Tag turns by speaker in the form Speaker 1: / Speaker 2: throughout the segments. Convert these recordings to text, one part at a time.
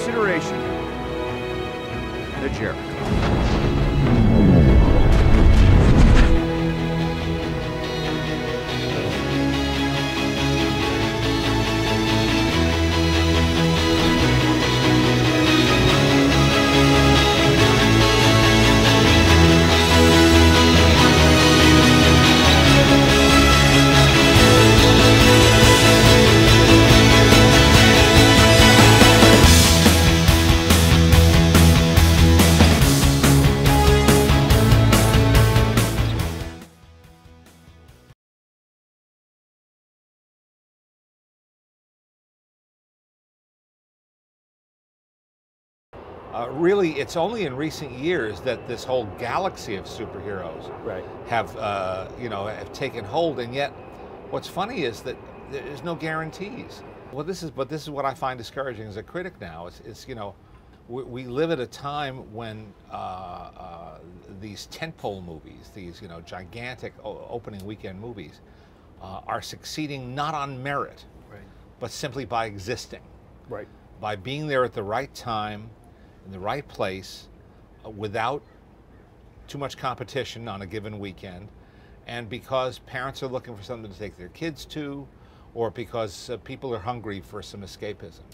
Speaker 1: consideration, the Jericho. Really, it's only in recent years that this whole galaxy of superheroes have, have taken hold. And yet, what's funny is that there's no guarantees. Well, this is what I find discouraging as a critic now. We live at a time when these tentpole movies, these gigantic opening weekend movies, are succeeding not on merit, but simply by existing, by being there at the right time, in the right place, without too much competition on a given weekend, and because parents are looking for something to take their kids to, or because people are hungry for some escapism.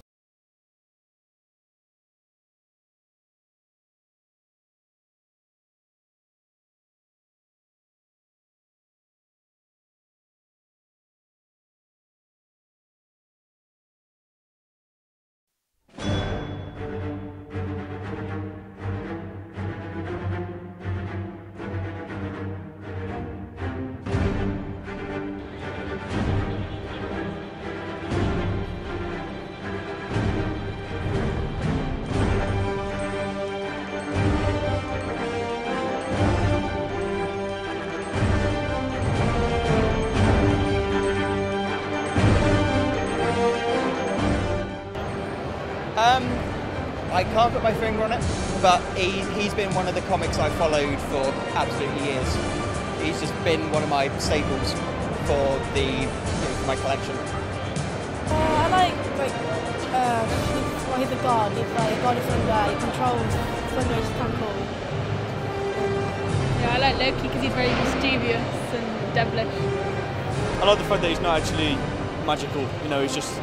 Speaker 2: I can't put my finger on it, but he's been one of the comics I've followed for absolutely years. He's just been one of my staples for for my collection.
Speaker 3: I like well, he's a god. He's like a god of thunder. He controls thunder. It's kind of cool.
Speaker 4: Yeah, I like Loki because he's very mischievous and devilish.
Speaker 5: I like the fact that he's not actually magical. He's just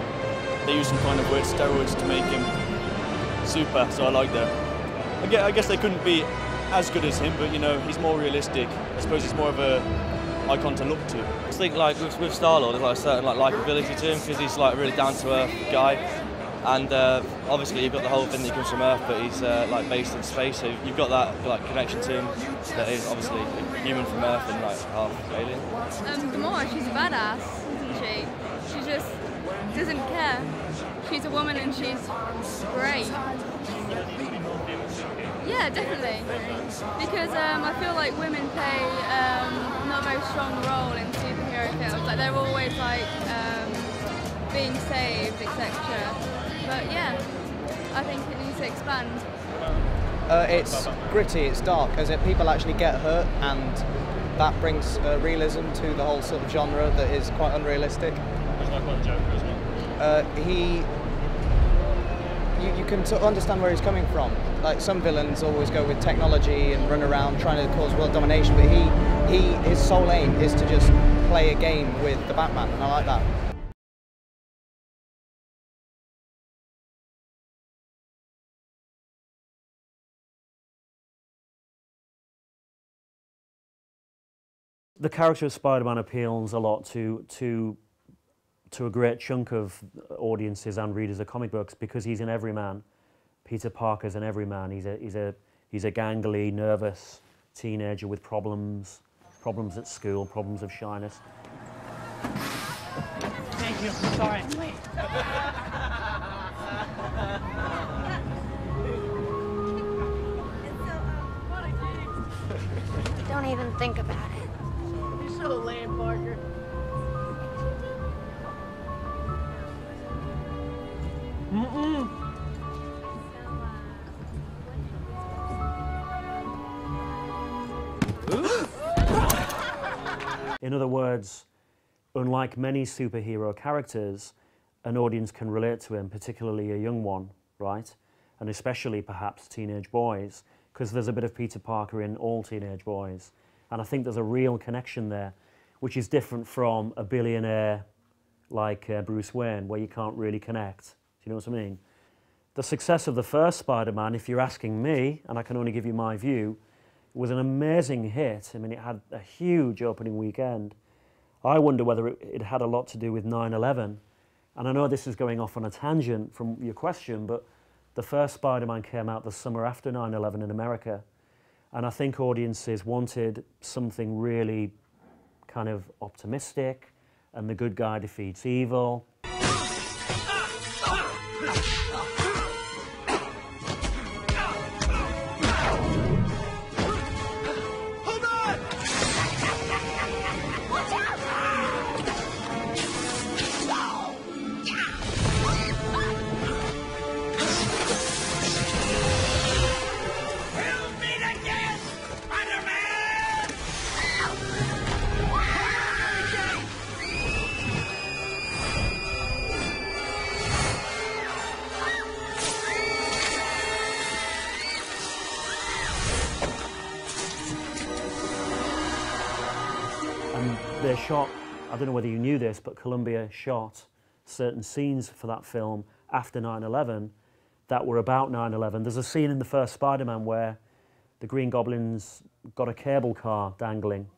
Speaker 5: they use some kind of weird steroids to make him super, so I like that. I guess they couldn't be as good as him, but he's more realistic. I suppose he's more of a icon to look to.
Speaker 6: I just think like with Star-Lord, there's like a certain likability to him because he's like a really down-to-earth guy, and obviously you've got the whole thing that he comes from Earth, but he's like based in space, so you've got that like connection to him that is obviously human from Earth and like half alien.
Speaker 4: Gamora, she's a badass, isn't she? She just doesn't care. She's a woman and she's great. Yeah, definitely. Because I feel like women play not a very strong role in superhero films. Like they're always like being saved, etc. But yeah, I think it needs to expand.
Speaker 2: It's gritty, it's dark, as people actually get hurt, and that brings realism to the whole sort of genre that is quite unrealistic.
Speaker 5: It's like quite a Joker as well.
Speaker 2: You can sort of understand where he's coming from. Like some villains always go with technology and run around trying to cause world domination, but his sole aim is to just play a game with the Batman, and I like that.
Speaker 7: The character of Spider-Man appeals a lot to a great chunk of audiences and readers of comic books because he's an everyman. Peter Parker's an everyman. He's a gangly, nervous teenager with problems at school, problems of shyness.
Speaker 8: Thank you. Sorry, I'm late.
Speaker 3: Don't even think about it.
Speaker 8: You're so lame, Parker.
Speaker 7: In other words, unlike many superhero characters, an audience can relate to him, particularly a young one, right? and especially perhaps teenage boys, because there's a bit of Peter Parker in all teenage boys. And I think there's a real connection there, which is different from a billionaire like Bruce Wayne, where you can't really connect. Do you know what I mean? The success of the first Spider-Man, if you're asking me, and I can only give you my view, was an amazing hit. I mean, it had a huge opening weekend. I wonder whether it had a lot to do with 9/11. And I know this is going off on a tangent from your question, but the first Spider-Man came out the summer after 9/11 in America. And I think audiences wanted something really kind of optimistic, and the good guy defeats evil. They shot, I don't know whether you knew this, but Columbia shot certain scenes for that film after 9/11 that were about 9/11. There's a scene in the first Spider-Man where the Green Goblin's got a cable car dangling,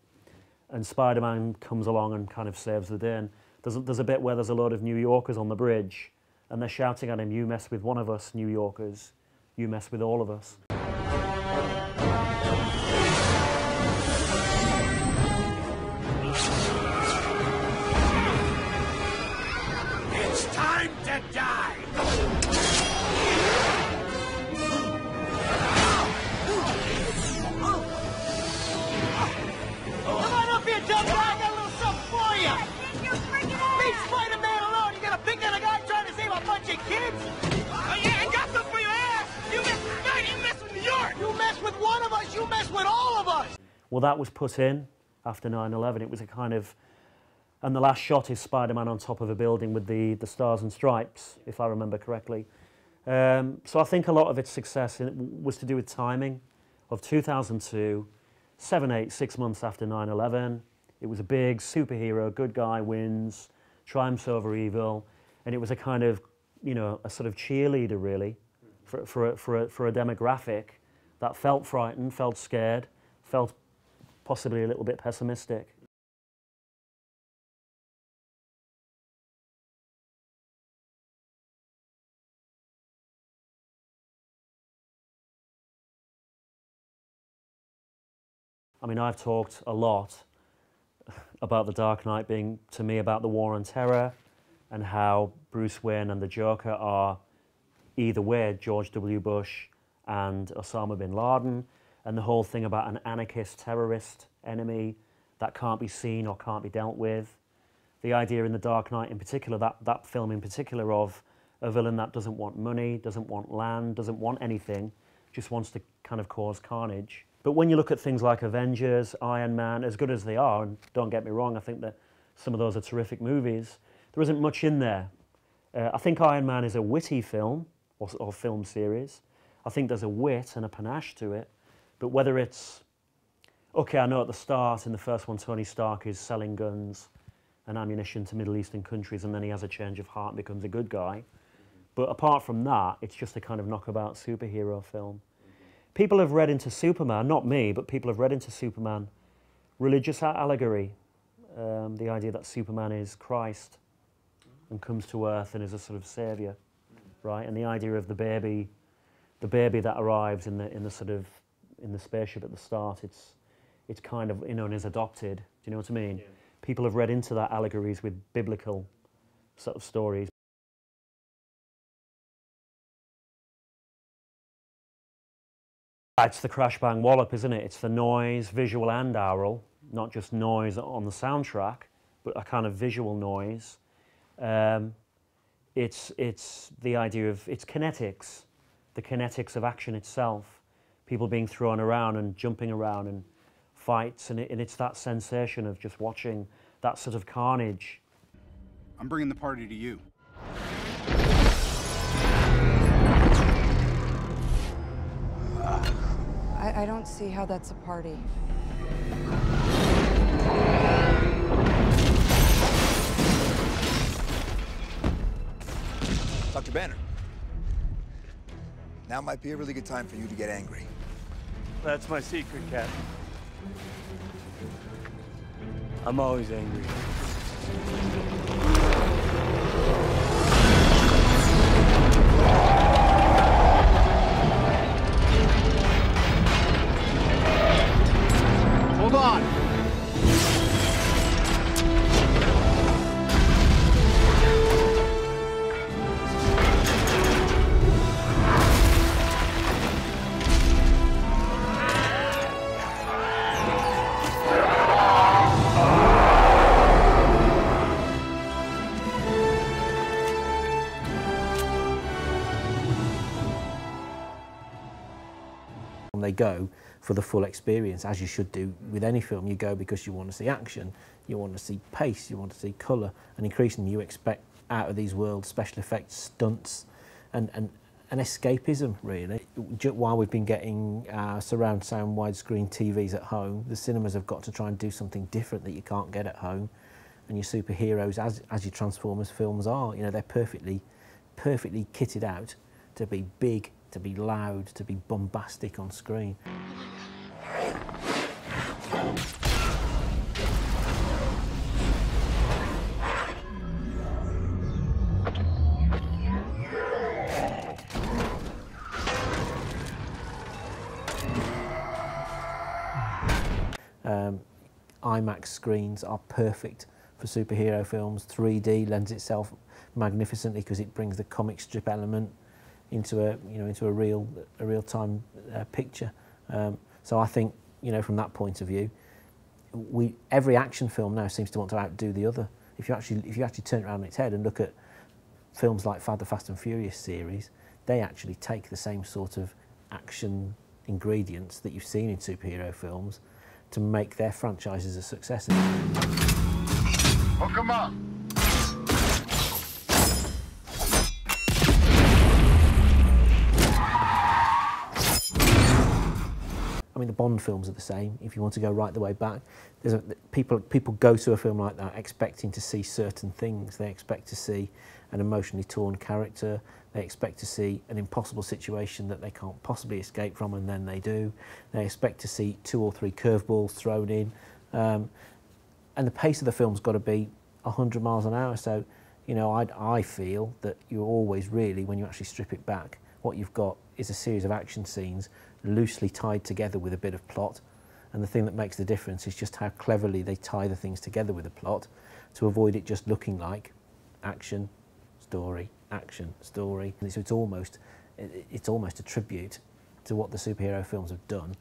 Speaker 7: and Spider-Man comes along and kind of saves the day. And there's a bit where there's a load of New Yorkers on the bridge, and they're shouting at him, "You mess with one of us, New Yorkers, you mess with all of us."
Speaker 9: Time to die!
Speaker 8: Come on up here, tough guy. I got a little something for you.
Speaker 9: You're freaking out!
Speaker 8: Leave Spider-Man alone. You gonna pick on a guy trying to save a bunch of kids?
Speaker 9: Oh yeah, I got something for your ass! You mess with New York!
Speaker 8: You mess with one of us, you mess with all of us!
Speaker 7: Well, that was put in after 9/11. It was a kind of... And the last shot is Spider-Man on top of a building with the stars and stripes, if I remember correctly. So I think a lot of its success was to do with timing of 2002, 6 months after 9/11. It was a big superhero, good guy wins, triumphs over evil, and it was a kind of, you know, a sort of cheerleader really for a demographic that felt frightened, felt scared, felt possibly a little bit pessimistic. I mean, I've talked a lot about The Dark Knight being, to me, about the war on terror and how Bruce Wayne and the Joker are either way George W. Bush and Osama bin Laden, and the whole thing about an anarchist terrorist enemy that can't be seen or can't be dealt with. The idea in The Dark Knight in particular, that film in particular, of a villain that doesn't want money, doesn't want land, doesn't want anything, just wants to kind of cause carnage. But when you look at things like Avengers, Iron Man, as good as they are, and don't get me wrong, I think that some of those are terrific movies, there isn't much in there. I think Iron Man is a witty film, or film series. I think there's a wit and a panache to it, but whether it's... Okay, I know at the start, in the first one, Tony Stark is selling guns and ammunition to Middle Eastern countries, and then he has a change of heart and becomes a good guy. But apart from that, it's just a kind of knockabout superhero film. People have read into Superman, not me, but people have read into Superman religious allegory. The idea that Superman is Christ and comes to Earth and is a sort of saviour, right? And the idea of the baby that arrives in the spaceship at the start, it's kind of, you know, and is adopted. Do you know what I mean? Yeah. People have read into that allegories with biblical sort of stories. It's the crash bang wallop, isn't it? It's the noise, visual and aural, not just noise on the soundtrack, but a kind of visual noise. It's the idea of, it's kinetics, the kinetics of action itself, people being thrown around and jumping around and fights, and it's that sensation of just watching that sort of carnage.
Speaker 10: I'm bringing the party to you. I don't see how that's a party.
Speaker 11: Dr. Banner, now might be a really good time for you to get angry.
Speaker 12: That's my secret, Cap. I'm always angry.
Speaker 11: Hold on.
Speaker 13: They go for the full experience, as you should do with any film. You go because you want to see action, you want to see pace, you want to see colour, and increasingly you expect out of these worlds special effects, stunts, and escapism, really. While we've been getting surround sound widescreen TVs at home, the cinemas have got to try and do something different that you can't get at home. And your superheroes, as your Transformers films are, you know, they're perfectly kitted out to be big, to be loud, to be bombastic on screen. IMAX screens are perfect for superhero films. 3D lends itself magnificently because it brings the comic strip element into a real-time picture. So I think, you know, from that point of view, every action film now seems to want to outdo the other. If you actually turn it around on its head and look at films like the Fast and Furious series, they actually take the same sort of action ingredients that you've seen in superhero films to make their franchises a success.
Speaker 11: Oh, come on.
Speaker 13: I mean, the Bond films are the same. If you want to go right the way back, people go to a film like that expecting to see certain things. They expect to see an emotionally torn character. They expect to see an impossible situation that they can't possibly escape from, and then they do. They expect to see 2 or 3 curveballs thrown in. And the pace of the film's got to be 100 miles an hour. So, you know, I feel that you're always really, when you actually strip it back, what you've got is a series of action scenes loosely tied together with a bit of plot. And the thing that makes the difference is just how cleverly they tie the things together with a plot to avoid it just looking like action, story, action, story. And so it's almost a tribute to what the superhero films have done,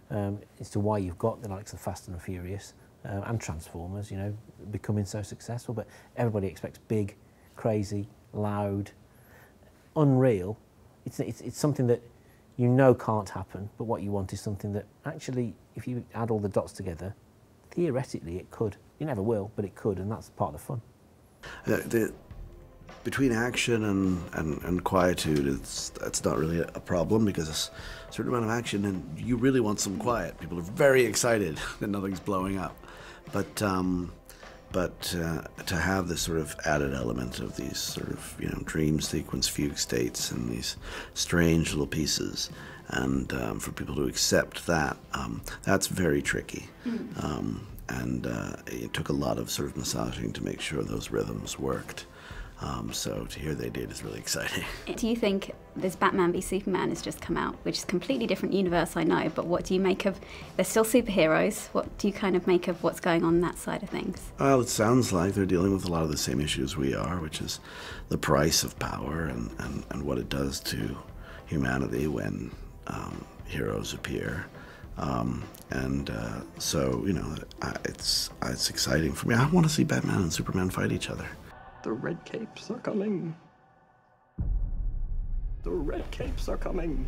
Speaker 13: as to why you've got the likes of Fast and Furious and Transformers, you know, becoming so successful. But everybody expects big, crazy, loud, unreal. It's something that you know can't happen, but what you want is something that actually, if you add all the dots together, theoretically it could. You never will, but it could, and that's part of the fun.
Speaker 14: Between action and quietude, it's not really a problem, because there's a certain amount of action and you really want some quiet. People are very excited that nothing's blowing up. But to have this sort of added element of these sort of, you know, dream sequence fugue states and these strange little pieces, and for people to accept that, that's very tricky. And it took a lot of sort of massaging to make sure those rhythms worked. So to hear they did is really exciting.
Speaker 15: Do you think this Batman v Superman has just come out, which is a completely different universe, I know, but what do you make of, they're still superheroes, what do you kind of make of what's going on that side of things?
Speaker 14: Well, it sounds like they're dealing with a lot of the same issues we are, which is the price of power and what it does to humanity when heroes appear. So, you know, it's exciting for me. I want to see Batman and Superman fight each other.
Speaker 16: The red capes are coming. The red capes are coming.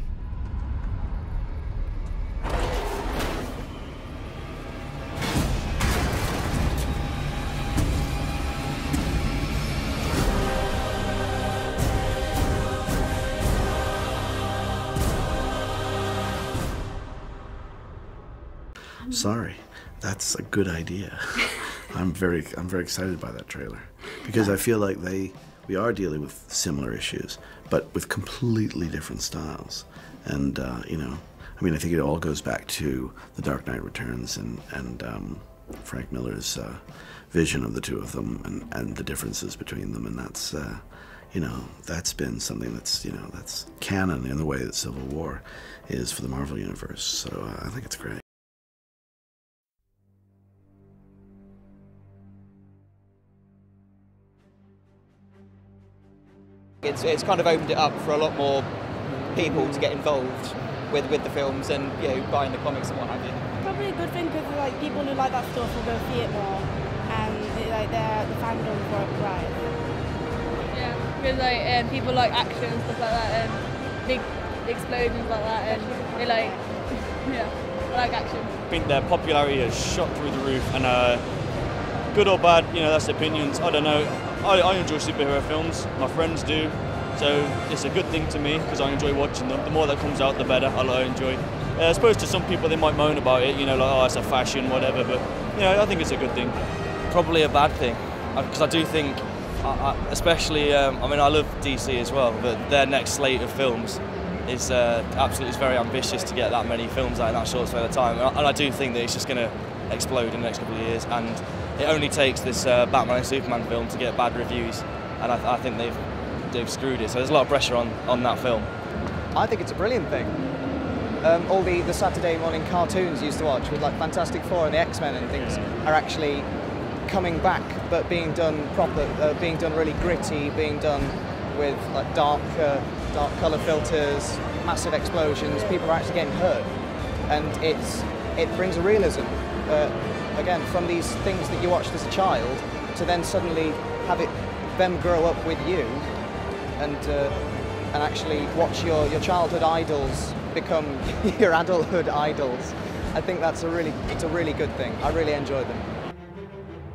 Speaker 14: sorry, that's a good idea. I'm very excited by that trailer because I feel like we are dealing with similar issues, but with completely different styles. And you know, I mean, I think it all goes back to The Dark Knight Returns and Frank Miller's vision of the two of them and the differences between them, and that's you know, that's been something that's, you know, that's canon in the way that Civil War is for the Marvel Universe. So I think it's great.
Speaker 2: It's kind of opened it up for a lot more people to get involved with the films and, you know, buying the comics and what have you.
Speaker 3: Probably a good thing because like people who like that stuff will go see it more, and like the fandom for it right.
Speaker 4: Yeah, because like people like action and stuff like that, and big explosions like that, and they like yeah, I like action.
Speaker 5: I think their popularity has shot through the roof, and good or bad, you know, that's opinions. I don't know. I enjoy superhero films. My friends do. So it's a good thing to me because I enjoy watching them. The more that comes out, the better. I enjoy. I suppose to some people they might moan about it, you know, like, oh, it's a fashion, whatever. But you know, I think it's a good thing.
Speaker 6: Probably a bad thing, because I do think, especially, I mean, I love DC as well, but their next slate of films is absolutely very ambitious to get that many films out in that short space of time. And I do think that it's just going to explode in the next couple of years. And it only takes this Batman and Superman film to get bad reviews, and I think they've screwed it. So there's a lot of pressure on that film.
Speaker 2: I think it's a brilliant thing. All the Saturday morning cartoons you used to watch with like Fantastic Four and the X-Men and things are actually coming back, but being done proper, being done really gritty, being done with like dark colour filters, massive explosions. People are actually getting hurt, and it brings a realism. Again, from these things that you watched as a child, to then suddenly have them grow up with you, and actually watch your childhood idols become your adulthood idols. I think it's a really good thing. I really enjoy them.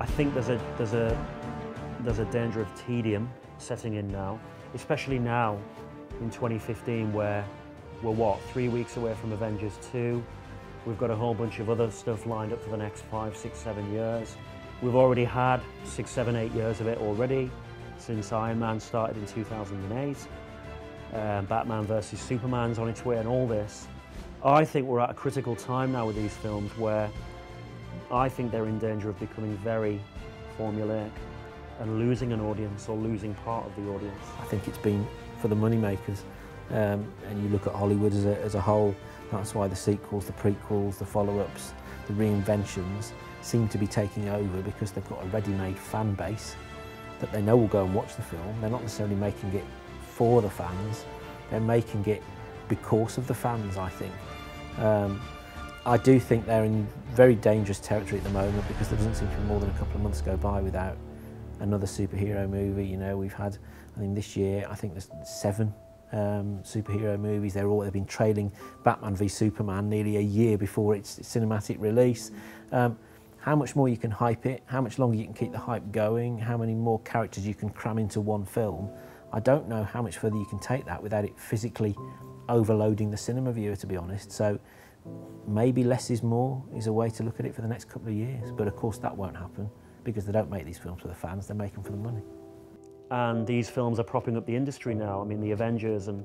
Speaker 7: I think there's a danger of tedium setting in now, especially now in 2015, where we're what, 3 weeks away from Avengers 2. We've got a whole bunch of other stuff lined up for the next 5, 6, 7 years. We've already had 6, 7, 8 years of it already since Iron Man started in 2008. Batman versus Superman's on its way and all this. I think we're at a critical time now with these films where I think they're in danger of becoming very formulaic and losing an audience or losing part of the audience.
Speaker 13: I think it's been for the money makers, and you look at Hollywood as a whole. That's why the sequels, the prequels, the follow-ups, the reinventions seem to be taking over, because they've got a ready-made fan base that they know will go and watch the film. They're not necessarily making it for the fans, they're making it because of the fans, I think. I do think they're in very dangerous territory at the moment, because there doesn't seem to be more than a couple of months go by without another superhero movie. You know, we've had, I think this year, I think there's 7 superhero movies. They've been trailing Batman v Superman nearly a year before its cinematic release. How much more you can hype it, how much longer you can keep the hype going, how many more characters you can cram into one film. I don't know how much further you can take that without it physically overloading the cinema viewer, to be honest. So maybe less is more is a way to look at it for the next couple of years. But of course that won't happen, because they don't make these films for the fans, they make them for the money.
Speaker 7: And these films are propping up the industry now. I mean, the Avengers and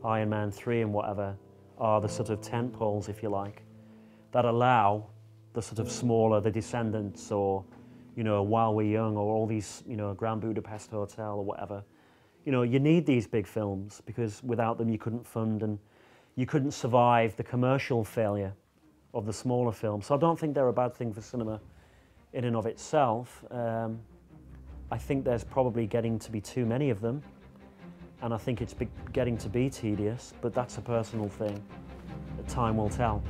Speaker 7: Iron Man 3 and whatever are the sort of tent poles, if you like, that allow the sort of smaller, the Descendants, or, you know, While We're Young, or all these, you know, Grand Budapest Hotel or whatever. You know, you need these big films, because without them you couldn't fund and you couldn't survive the commercial failure of the smaller films. So I don't think they're a bad thing for cinema in and of itself. I think there's probably getting to be too many of them, and I think it's getting to be tedious, but that's a personal thing. Time will tell.